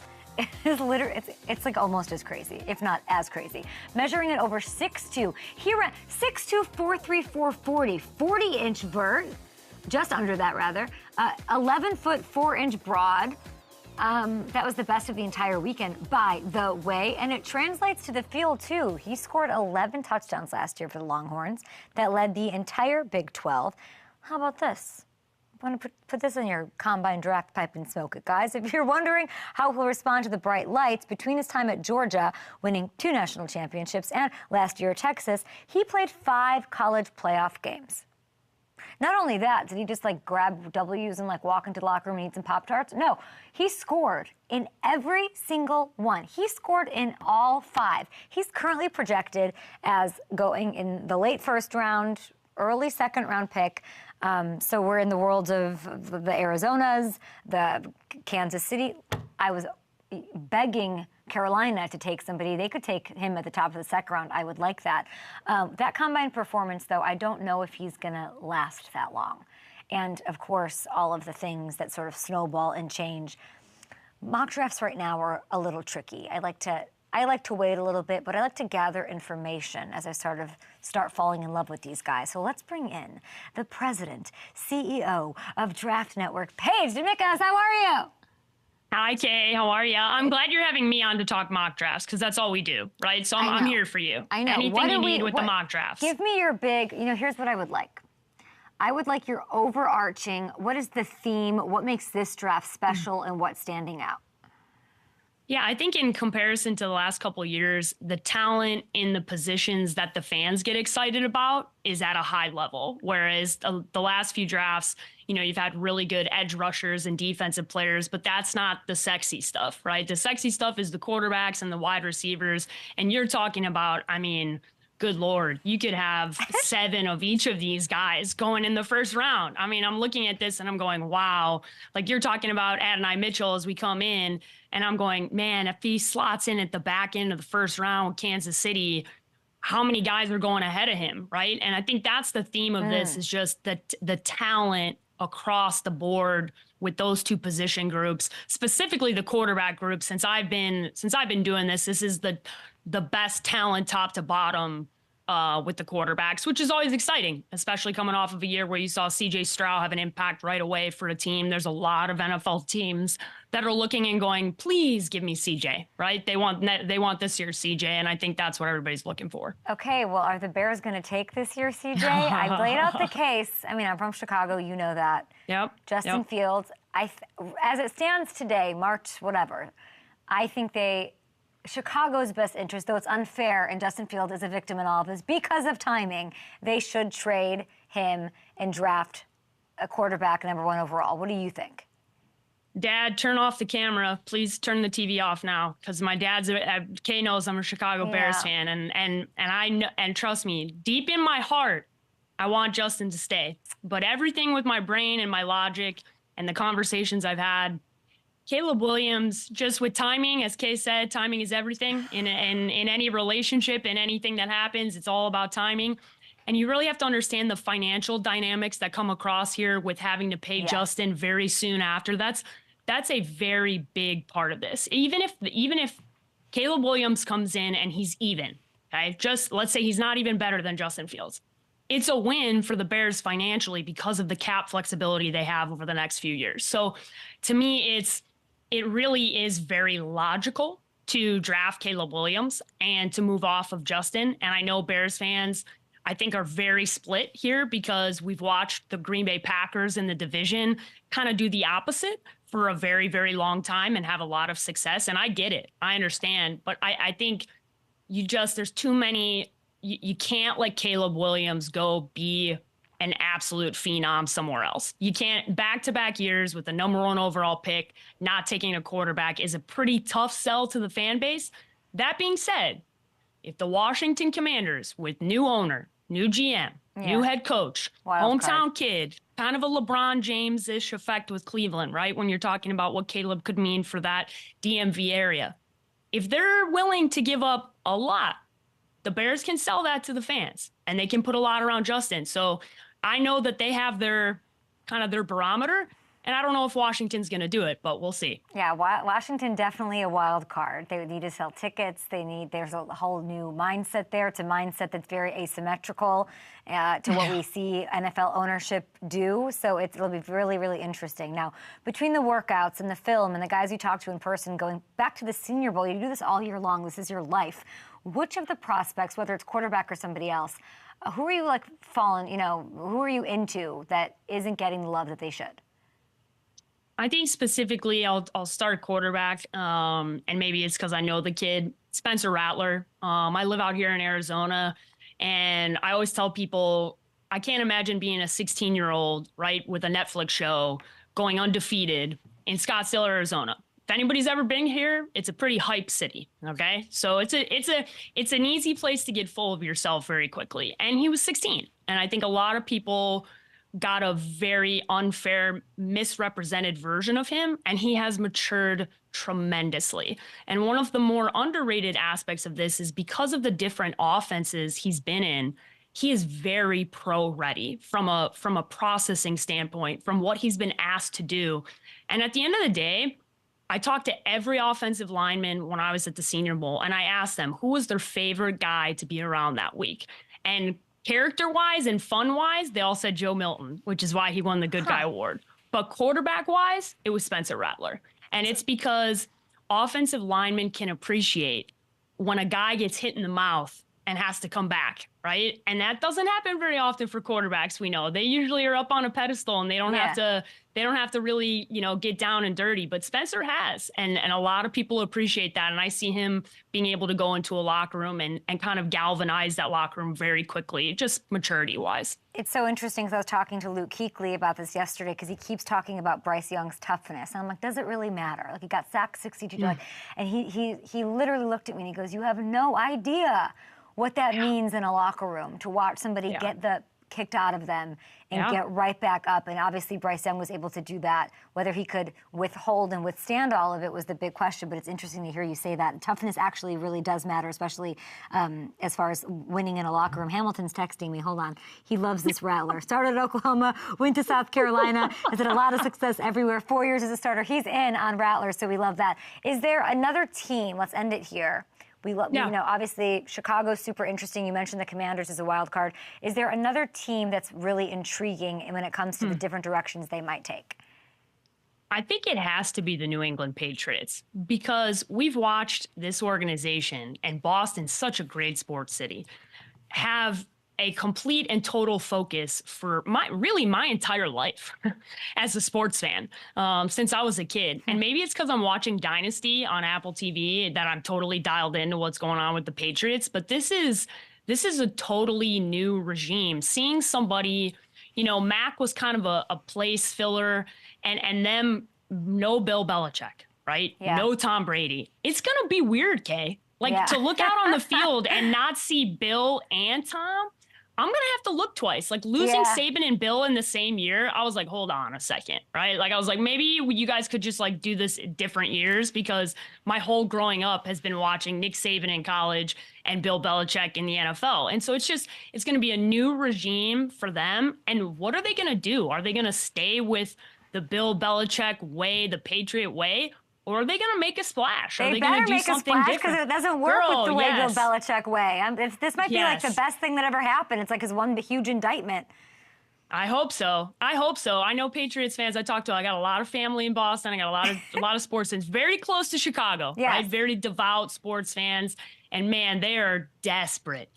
is literally, it's like almost as crazy, if not as crazy. Measuring at over 6'2". He ran 6'2", 4'3", 440. 40-inch vert, just under that rather. 11-foot, 4-inch broad. That was the best of the entire weekend, by the way, and it translates to the field, too. He scored 11 touchdowns last year for the Longhorns. That led the entire Big 12. How about this? I want to put this in your combine draft pipe and smoke it, guys. If you're wondering how he'll respond to the bright lights, between his time at Georgia, winning 2 national championships, and last year at Texas, he played 5 college playoff games. Not only that, did he just like grab W's and like walk into the locker room and eat some Pop-Tarts? No, he scored in every single one. He scored in all 5. He's currently projected as going in the late first round, early second round pick. So we're in the world of the Arizonas, the Kansas City. I was begging Carolina to take somebody. They could take him at the top of the second round. I would like that. That combine performance, though, I don't know if he's going to last that long. And, of course, all of the things that sort of snowball and change. Mock drafts right now are a little tricky. I like to wait a little bit, but I like to gather information as I sort of start falling in love with these guys. So let's bring in the president, CEO of Draft Network, Paige Demikas. How are you? Hi, Kay. How are you? I'm glad you're having me on to talk mock drafts because that's all we do, right? So I'm here for you. I know. Anything you need with the mock drafts. Give me your big, here's what I would like. I would like your overarching, what is the theme? What makes this draft special and what's standing out? Yeah, I think in comparison to the last couple of years, the talent in the positions that the fans get excited about is at a high level. Whereas the last few drafts, you've had really good edge rushers and defensive players, but that's not the sexy stuff, right? The sexy stuff is the quarterbacks and the wide receivers. And you're talking about, good Lord, you could have 7 of each of these guys going in the first round. I'm looking at this and I'm going, wow. Like you're talking about Adonai Mitchell as we come in, and I'm going, man, if he slots in at the back end of the first round with Kansas City, how many guys are going ahead of him, right? And I think that's the theme of this is just the talent across the board with those 2 position groups, specifically the quarterback group. Since I've been doing this, this is the best talent top to bottom with the quarterbacks, which is always exciting, especially coming off of a year where you saw C.J. Stroud have an impact right away for a team. There's a lot of NFL teams that are looking and going, please give me C.J., right? They want this year's C.J., and I think that's what everybody's looking for. Okay, well, are the Bears going to take this year's C.J.? I've laid out the case. I'm from Chicago. You know that. Yep. Justin Fields, as it stands today, March whatever, I think Chicago's best interest, though it's unfair, and Justin Fields is a victim in all of this because of timing, they should trade him and draft a quarterback #1 overall. What do you think? Dad, turn off the camera. Please turn the TV off now, because my dad's Kay knows I'm a Chicago Bears fan, and I know, and trust me, deep in my heart, I want Justin to stay. But everything with my brain and my logic and the conversations I've had, Caleb Williams, just with timing, as Kay said, timing is everything in any relationship, in anything that happens. It's all about timing. And you really have to understand the financial dynamics that come across here with having to pay Justin very soon after. That's a very big part of this. Even if Caleb Williams comes in and he's even, okay, just let's say he's not even better than Justin Fields, it's a win for the Bears financially because of the cap flexibility they have over the next few years. So to me, it really is very logical to draft Caleb Williams and to move off of Justin. And I know Bears fans, I think, are very split here because we've watched the Green Bay Packers in the division kind of do the opposite for a very, very long time and have a lot of success. And I get it. I understand. But I think there's too many. You can't let Caleb Williams go be an absolute phenom somewhere else. You can't. Back-to-back years with the #1 overall pick, not taking a quarterback is a pretty tough sell to the fan base. That being said, if the Washington Commanders, with new owner, new GM, new head coach, hometown kid, kind of a LeBron James-ish effect with Cleveland, right? When you're talking about what Caleb could mean for that DMV area. If they're willing to give up a lot, the Bears can sell that to the fans, and they can put a lot around Justin. So I know that they have their barometer, and I don't know if Washington's going to do it, but we'll see. Yeah, Washington definitely a wild card. They would need to sell tickets. There's a whole new mindset there. It's a mindset that's very asymmetrical to what we see NFL ownership do. So it'll be really, really interesting. Now, between the workouts and the film and the guys you talk to in person, going back to the Senior Bowl, you do this all year long. This is your life. Which of the prospects, whether it's quarterback or somebody else, who are you who are you into that isn't getting the love that they should? I think specifically I'll start quarterback, and maybe it's because I know the kid, Spencer Rattler. I live out here in Arizona, and I always tell people I can't imagine being a 16-year-old, right, with a Netflix show going undefeated in Scottsdale, Arizona. If anybody's ever been here, it's a pretty hype city, okay? So it's an easy place to get full of yourself very quickly. And he was 16, and I think a lot of people got a very unfair, misrepresented version of him, and he has matured tremendously. And one of the more underrated aspects of this is because of the different offenses he's been in, he is very pro ready from a processing standpoint, from what he's been asked to do. And at the end of the day, I talked to every offensive lineman when I was at the Senior Bowl, and I asked them who was their favorite guy to be around that week. And character-wise and fun-wise, they all said Joe Milton, which is why he won the Good Guy Award. But quarterback-wise, it was Spencer Rattler. And it's because offensive linemen can appreciate when a guy gets hit in the mouth and has to come back, right? And that doesn't happen very often for quarterbacks, we know. They usually are up on a pedestal and they don't have to really, get down and dirty, but Spencer has. And a lot of people appreciate that. And I see him being able to go into a locker room and kind of galvanize that locker room very quickly, just maturity-wise. It's so interesting because I was talking to Luke Kuechly about this yesterday because he keeps talking about Bryce Young's toughness. And I'm like, does it really matter? Like, he got sacked 62 and he literally looked at me and he goes, you have no idea what that means in a locker room to watch somebody get the kicked out of them and get right back up. And obviously Bryce Young was able to do that. Whether he could withhold and withstand all of it was the big question, but it's interesting to hear you say that. Toughness actually really does matter, especially as far as winning in a locker room. Hamilton's texting me, hold on. He loves this Rattler. Started at Oklahoma, went to South Carolina, has had a lot of success everywhere. 4 years as a starter. He's in on Rattler, so we love that. Is there another team, let's end it here, obviously Chicago's super interesting. You mentioned the Commanders as a wild card. Is there another team that's really intriguing when it comes to the different directions they might take? I think it has to be the New England Patriots because we've watched this organization, and Boston's such a great sports city, have a complete and total focus for my entire life as a sports fan since I was a kid. And maybe it's because I'm watching Dynasty on Apple TV that I'm totally dialed into what's going on with the Patriots. But this is a totally new regime. Seeing somebody, Mac was kind of a place filler, and them no Bill Belichick, right? Yeah. No Tom Brady. It's going to be weird, Kay. Like to look out on the field and not see Bill and Tom, I'm going to have to look twice. Like losing Saban and Bill in the same year, I was like, hold on a second, right? Like I was like, maybe you guys could just like do this different years, because my whole growing up has been watching Nick Saban in college and Bill Belichick in the NFL. And so it's going to be a new regime for them. And what are they going to do? Are they going to stay with the Bill Belichick way, the Patriot way? Or are they going to make a splash? Are they going to do something different? Because it doesn't work with the way Bill Belichick way. This might be like the best thing that ever happened. It's like his one huge indictment. I hope so. I know Patriots fans I talk to. I got a lot of family in Boston. I got a lot of sports fans very close to Chicago. Yes. Right? Very devout sports fans. And man, they are desperate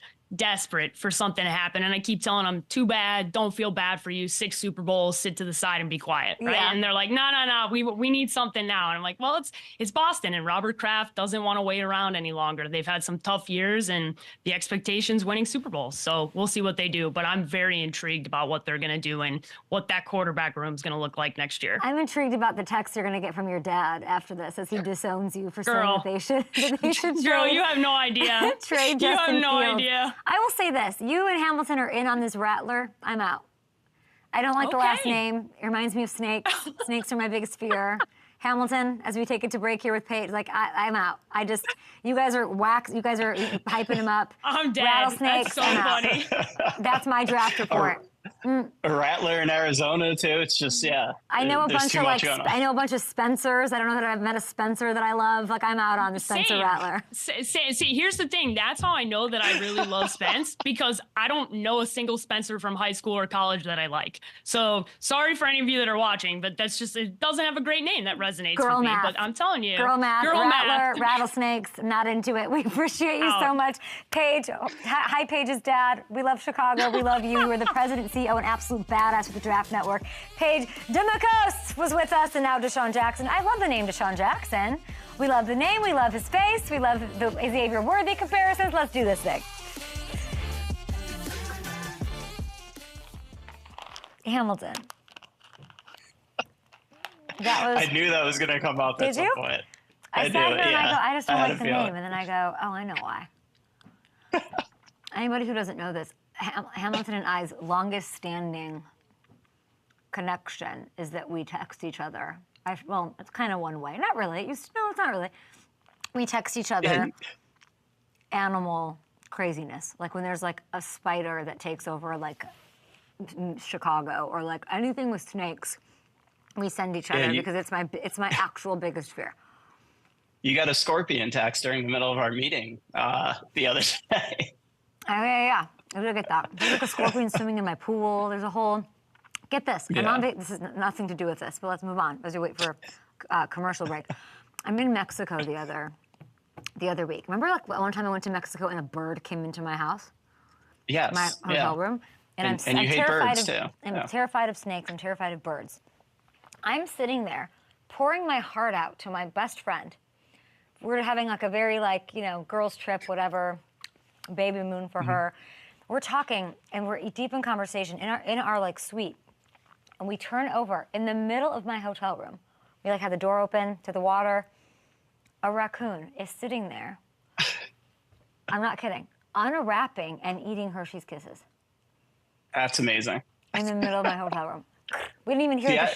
for something to happen. And I keep telling them, too bad, don't feel bad for you. 6 Super Bowls, sit to the side and be quiet. Right. Yeah. And they're like, no, we need something now. And I'm like, well, it's Boston, and Robert Kraft doesn't want to wait around any longer. They've had some tough years, and the expectation's winning Super Bowls. So we'll see what they do. But I'm very intrigued about what they're going to do and what that quarterback room is going to look like next year. I'm intrigued about the text you're going to get from your dad after this, as he disowns you for saying that they should trade. Girl, you have no idea. Trade you Justin have no Fields. idea. I will say this. You and Hamilton are in on this Rattler. I'm out. I don't like the last name. It reminds me of snakes. Snakes are my biggest fear. Hamilton, as we take it to break here with Paige, like I'm out. You guys are you guys are hyping him up. I'm dead. Rattlesnakes. That's so funny. That's my draft report. A Rattler in Arizona too. It's just I know a bunch of Spencers. I don't know that I've met a Spencer that I love. Like I'm out on the Spencer Rattler. See, here's the thing. That's how I know that I really love Spence, because I don't know a single Spencer from high school or college that I like. So sorry for any of you that are watching, but that's just, it doesn't have a great name that resonates with me. But I'm telling you, Girl math, Rattler, rattlesnakes. Not into it. We appreciate you so much, Paige. Hi, Paige's dad. We love Chicago. We love you. You are the president, CEO, and absolute badass with the Draft Network. Paige DeMacos was with us, and now Desean Jackson. I love the name Desean Jackson. We love the name. We love his face. We love the Xavier Worthy comparisons. Let's do this thing. Hamilton. I knew that was going to come up at some point. I sat here and I go, I just don't like the name. And then I go, oh, I know why. Anybody who doesn't know this, Hamilton and I's longest standing connection is that we text each other. Well, it's kind of one way. Not really. No, it's not really. We text each other animal craziness. Like when there's like a spider that takes over like Chicago, or like anything with snakes, we send each other because it's my actual biggest fear. You got a scorpion text during the middle of our meeting the other day. Oh, yeah. I did get that. There's like a scorpion swimming in my pool. There's a whole... Get this. This is nothing to do with this, but let's move on as we wait for a commercial break. I'm in Mexico the other week. Remember like one time I went to Mexico and a bird came into my house? Yes. My hotel room. And you hate birds, too. I'm terrified of snakes. I'm terrified of birds. I'm sitting there pouring my heart out to my best friend. We're having like a very girls trip, whatever, baby moon for her. We're talking and we're deep in conversation in our like suite. And we turn over in the middle of my hotel room. We like had the door open to the water. A raccoon is sitting there. I'm not kidding. Unwrapping and eating Hershey's Kisses. That's amazing. In the middle of my hotel room. We didn't even hear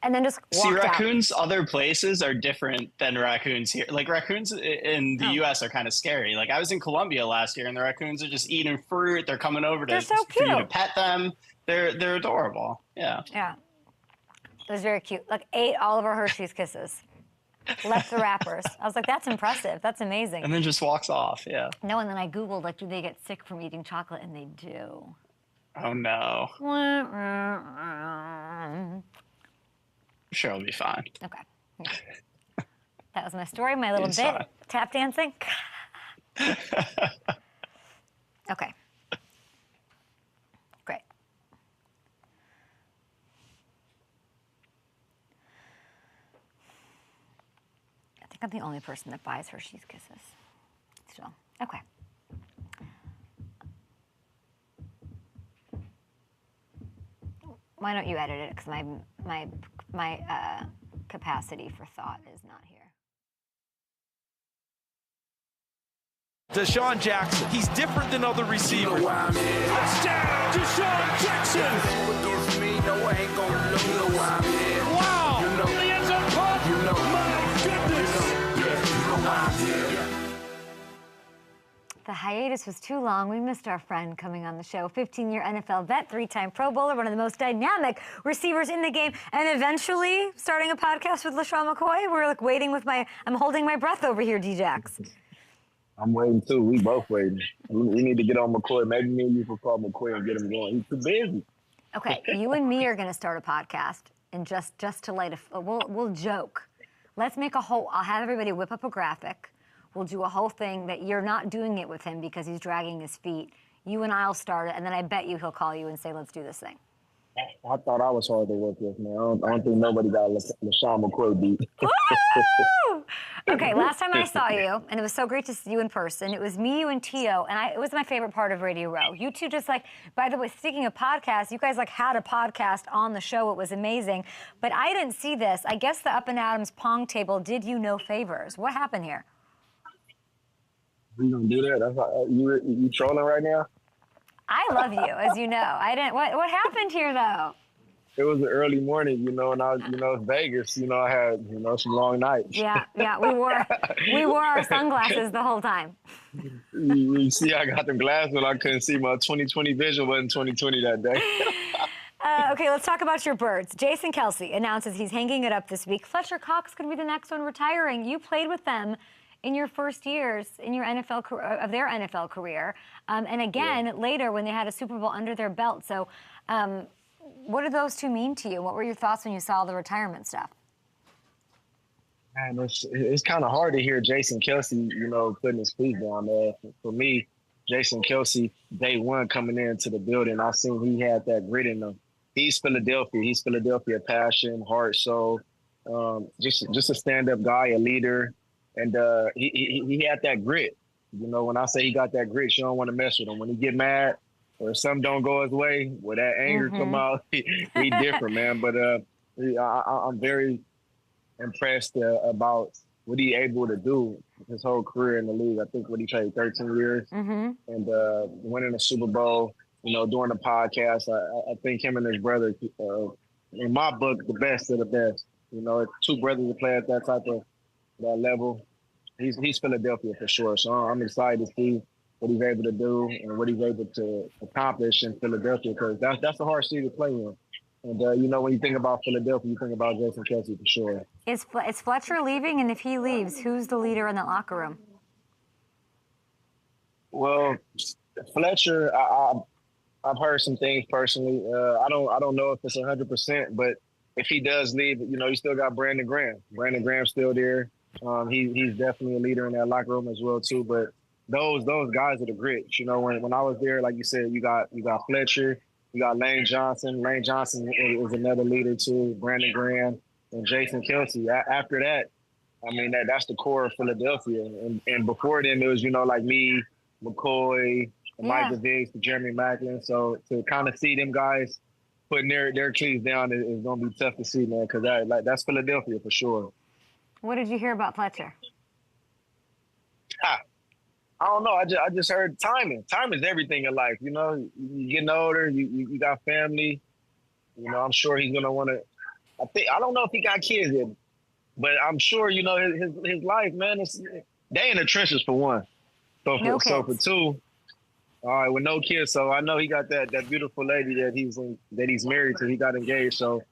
and then just walked raccoons out. Other places are different than raccoons here. Like raccoons in the U.S. are kind of scary. Like I was in Colombia last year, and the raccoons are just eating fruit. They're coming over for you to pet them. They're adorable. Yeah. Yeah. It was very cute. Like ate all of our Hershey's Kisses. Left the wrappers. I was like, that's impressive. That's amazing. And then just walks off. Yeah. No, and then I Googled, like, do they get sick from eating chocolate? And they do. Oh, no. I'm sure it'll be fine. Okay. Yeah. That was my story, my little bit. Tap dancing. Okay. Great. I think I'm the only person that buys Hershey's Kisses. Still. Okay. Why don't you edit it? Because my capacity for thought is not here. Desean Jackson, he's different than other receivers. Touchdown, Desean Jackson. Wow. The end zone caught. My goodness. The hiatus was too long. We missed our friend coming on the show. 15-year NFL vet, 3-time Pro Bowler, one of the most dynamic receivers in the game, and eventually starting a podcast with LaShawn McCoy. We're like waiting with I'm holding my breath over here, D-Jax. I'm waiting too. We both waiting. We need to get on McCoy. Maybe me and you can call McCoy and get him going. He's too busy. Okay, you and me are going to start a podcast, and just to light we'll joke. Let's make I'll have everybody whip up a graphic. We'll do a whole thing that you're not doing it with him because he's dragging his feet. You and I'll start it, and then I bet you he'll call you and say, let's do this thing. I thought I was hard to work with, man. I don't think nobody got LaShawn McCoy beat. Okay, last time I saw you, and it was so great to see you in person, it was me, you, and Tio, and it was my favorite part of Radio Row. You two just by the way, speaking of podcasts, you guys had a podcast on the show. It was amazing. But I didn't see this. I guess the Up and Adams Pong table did you no favors. What happened here? We don't do that. That's you trolling right now? I love you, as you know. I didn't. What happened here, though? It was an early morning, and it's Vegas. I had, some long nights. Yeah, we wore our sunglasses the whole time. You see, I got them glasses, but I couldn't see. My 20/20 vision wasn't 20/20 that day. Okay, let's talk about your birds. Jason Kelce announces he's hanging it up this week. Fletcher Cox could be the next one retiring. You played with them in your first years in your of their NFL career, and again later when they had a Super Bowl under their belt. So, what do those two mean to you? What were your thoughts when you saw the retirement stuff? Man, it's kind of hard to hear Jason Kelce, putting his feet down there. For me, Jason Kelce, day one coming into the building, I seen he had that grit in him. He's Philadelphia. He's Philadelphia passion, heart, soul. Just a stand-up guy, a leader. And he had that grit. When I say he got that grit, you don't want to mess with him. When he get mad or something don't go his way, where that anger come out, he different, man. But I'm very impressed about what he able to do his whole career in the league. I think what he played 13 years and winning a Super Bowl, doing the podcast. I think him and his brother, in my book, the best of the best. Two brothers that play at that type of that level. He's Philadelphia for sure. So I'm excited to see what he's able to do and what he's able to accomplish in Philadelphia, because that's a hard city to play in. And when you think about Philadelphia, you think about Jason Kelce for sure. Is Fletcher leaving? And if he leaves, who's the leader in that locker room? Well, Fletcher, I've heard some things personally. I don't know if it's 100%, but if he does leave, you still got Brandon Graham. Brandon Graham's still there. He's definitely a leader in that locker room as well too. But those guys are the grit. When I was there, like you said, you got Fletcher, you got Lane Johnson. Lane Johnson is another leader too. Brandon Graham and Jason Kelce. After that, I mean that's the core of Philadelphia. And before then, it was like me, McCoy, Mike Vick, Jeremy Maclin. So to kind of see them guys putting their cleats down is going to be tough to see, man, because that's Philadelphia for sure. What did you hear about Fletcher? I don't know. I just heard timing. Time is everything in life. You're getting older. You got family. I'm sure he's going to want to. I don't know if he got kids yet, but I'm sure his life, man. They in the trenches for one. So for two, all right, with no kids. So I know he got that beautiful lady that he's married to. He got engaged. So.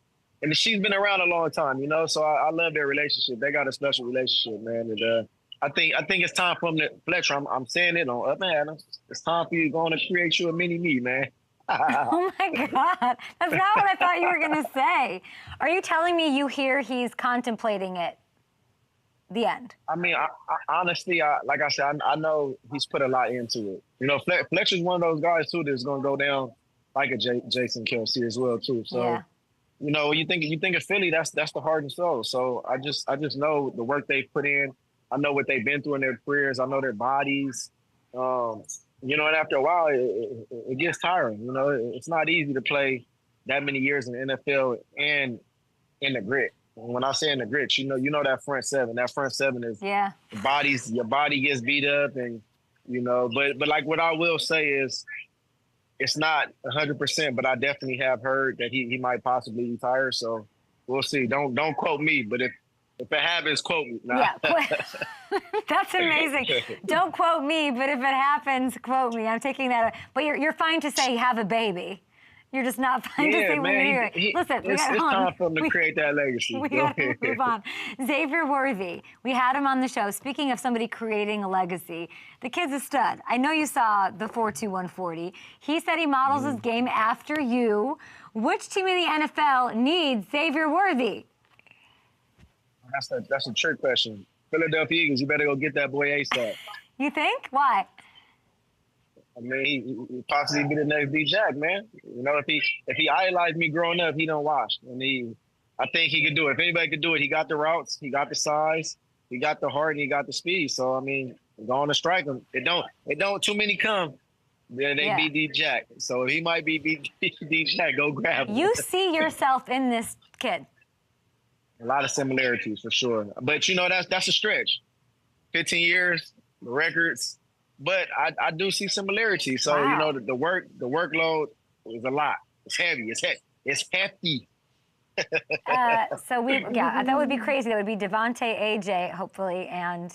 And she's been around a long time, so I love their relationship. They got a special relationship, man. And I think it's time for him to, Fletcher, I'm saying it on Up and Adams. It's time for you to go on and create you a mini-me, man. Oh, my God. That's not what I thought you were going to say. Are you telling me you hear he's contemplating it? The end. I mean, I honestly, like I said, I know he's put a lot into it. Fletcher's one of those guys, too, that's going to go down like a Jason Kelce as well, too. So. Yeah. When you think of Philly, that's the heart and soul. So I just know the work they've put in. I know what they've been through in their careers. I know their bodies. And after a while, it gets tiring. It's not easy to play that many years in the NFL and in the grit. When I say in the grit, you know that front seven. That front seven is your body gets beat up, and but like what I will say is, it's not 100%, but I definitely have heard that he might possibly retire. So we'll see. Don't quote me, but if it happens, quote me. Nah. Yeah, that's amazing. Don't quote me, but if it happens, quote me. I'm taking that. But you're fine to say have a baby. You're just not fine to say when you're doing. Listen, it's time for him to create that legacy. We got to move on. Xavier Worthy, we had him on the show. Speaking of somebody creating a legacy, the kid's a stud. I know you saw the 4.21 He said he models his game after you. Which team in the NFL needs Xavier Worthy? That's a trick question. Philadelphia Eagles, you better go get that boy ASAP. You think? Why? I mean, he possibly be the next D-Jack, man. If he idolized me growing up, he don't watch. And I think he could do it. If anybody could do it, he got the routes, he got the size, he got the heart, and he got the speed. So, I mean, going to strike him. It don't too many come. Then they beat D-Jack. So if he might be D-Jack, go grab him. You see yourself in this kid. A lot of similarities for sure. But, that's a stretch. 15 years, the records. But I do see similarities. So, the workload is a lot. It's heavy. It's hefty. That would be crazy. That would be Devontae, AJ, hopefully, and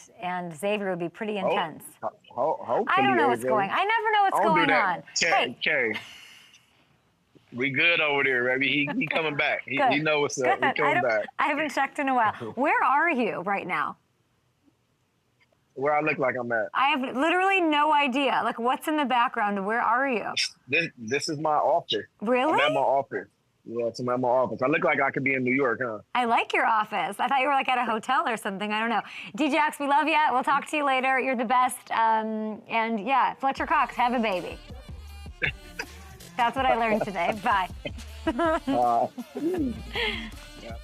Xavier would be pretty intense. Hopefully, I don't know what's going. I never know what's going on. Hey, we good over there, baby. He coming back. He know what's up. He coming back. I haven't checked in a while. Where are you right now? Where I look like I'm at. I have literally no idea. Like, what's in the background? Where are you? This is my office. Really? I'm at my office. Yeah, I'm at my office. I look like I could be in New York, huh? I like your office. I thought you were like at a hotel or something. I don't know. D-Jax, we love you. We'll talk to you later. You're the best. And yeah, Fletcher Cox, have a baby. That's what I learned today. Bye. Yeah.